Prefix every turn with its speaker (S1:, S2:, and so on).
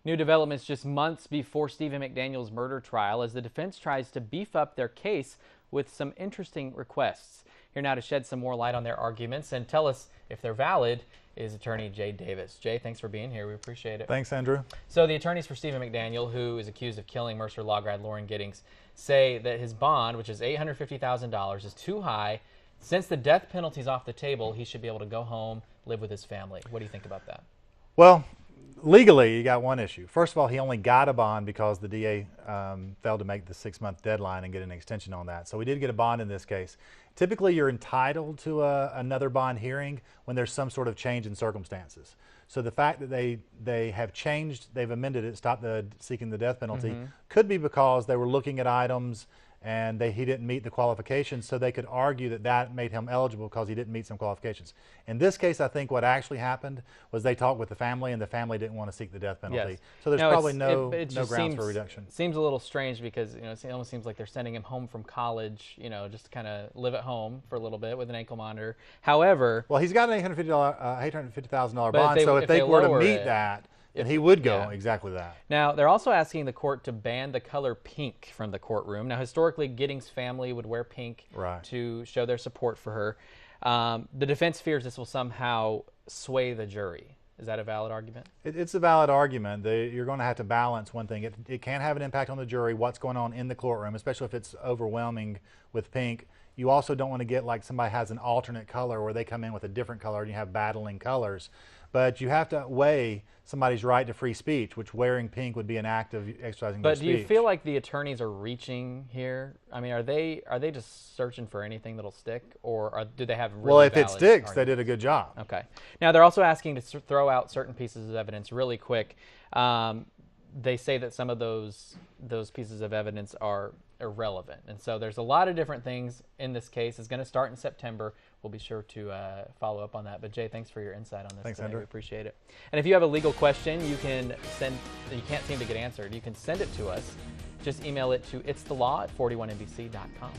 S1: New developments just months before Stephen McDaniel's murder trial as the defense tries to beef up their case with some interesting requests. Here now to shed some more light on their arguments and tell us if they're valid is attorney Jay Davis. Jay, thanks for being here. We appreciate it.
S2: Thanks, Andrew.
S1: So the attorneys for Stephen McDaniel, who is accused of killing Mercer Law grad Lauren Giddings, say that his bond, which is $850,000, is too high. Since the death penalty is off the table, he should be able to go home, live with his family. What do you think about that?
S2: Well, legally, you got one issue. First of all, he only got a bond because the DA failed to make the 6-month deadline and get an extension on that. So we did get a bond in this case. Typically, you're entitled to another bond hearing when there's some sort of change in circumstances. So the fact that they have changed, they've amended it, stopped seeking the death penalty, could be because they were looking at items and he didn't meet the qualifications, so they could argue that made him eligible because he didn't meet some qualifications. In this case, I think what actually happened was they talked with the family, and the family didn't want to seek the death penalty.
S1: Yes.
S2: So there's probably no grounds
S1: seems,
S2: for reduction.
S1: Seems a little strange because it almost seems like they're sending him home from college, just to kind of live at home for a little bit with an ankle monitor. However,
S2: well, he's got an $850,000 bond, so if they were to meet that, and he would go exactly that.
S1: Now, they're also asking the court to ban the color pink from the courtroom. Now, historically, Giddings' family would wear pink to show their support for her. The defense fears this will somehow sway the jury. Is that a valid argument?
S2: It's a valid argument. You're going to have to balance one thing. It can have an impact on the jury, what's going on in the courtroom, especially if it's overwhelming with pink. You also don't want to get like somebody has an alternate color where they come in with a different color and you have battling colors. But you have to weigh somebody's right to free speech, which wearing pink would be an act of exercising their speech.
S1: But do you feel like the attorneys are reaching here? I mean, are they just searching for anything that'll stick, or do they have really
S2: Well, if it
S1: valid
S2: sticks,
S1: arguments?
S2: they did a good job.
S1: Okay. Now, they're also asking to throw out certain pieces of evidence really quick. They say that some of those pieces of evidence are irrelevant. And so there's a lot of different things in this case. It's going to start in September. We'll be sure to follow up on that. But Jay, thanks for your insight on this.
S2: Thanks,
S1: today.
S2: Andrew.
S1: We appreciate it. And if you have a legal question you can't seem to get answered, you can send it to us. Just email it to itsthelaw@41nbc.com.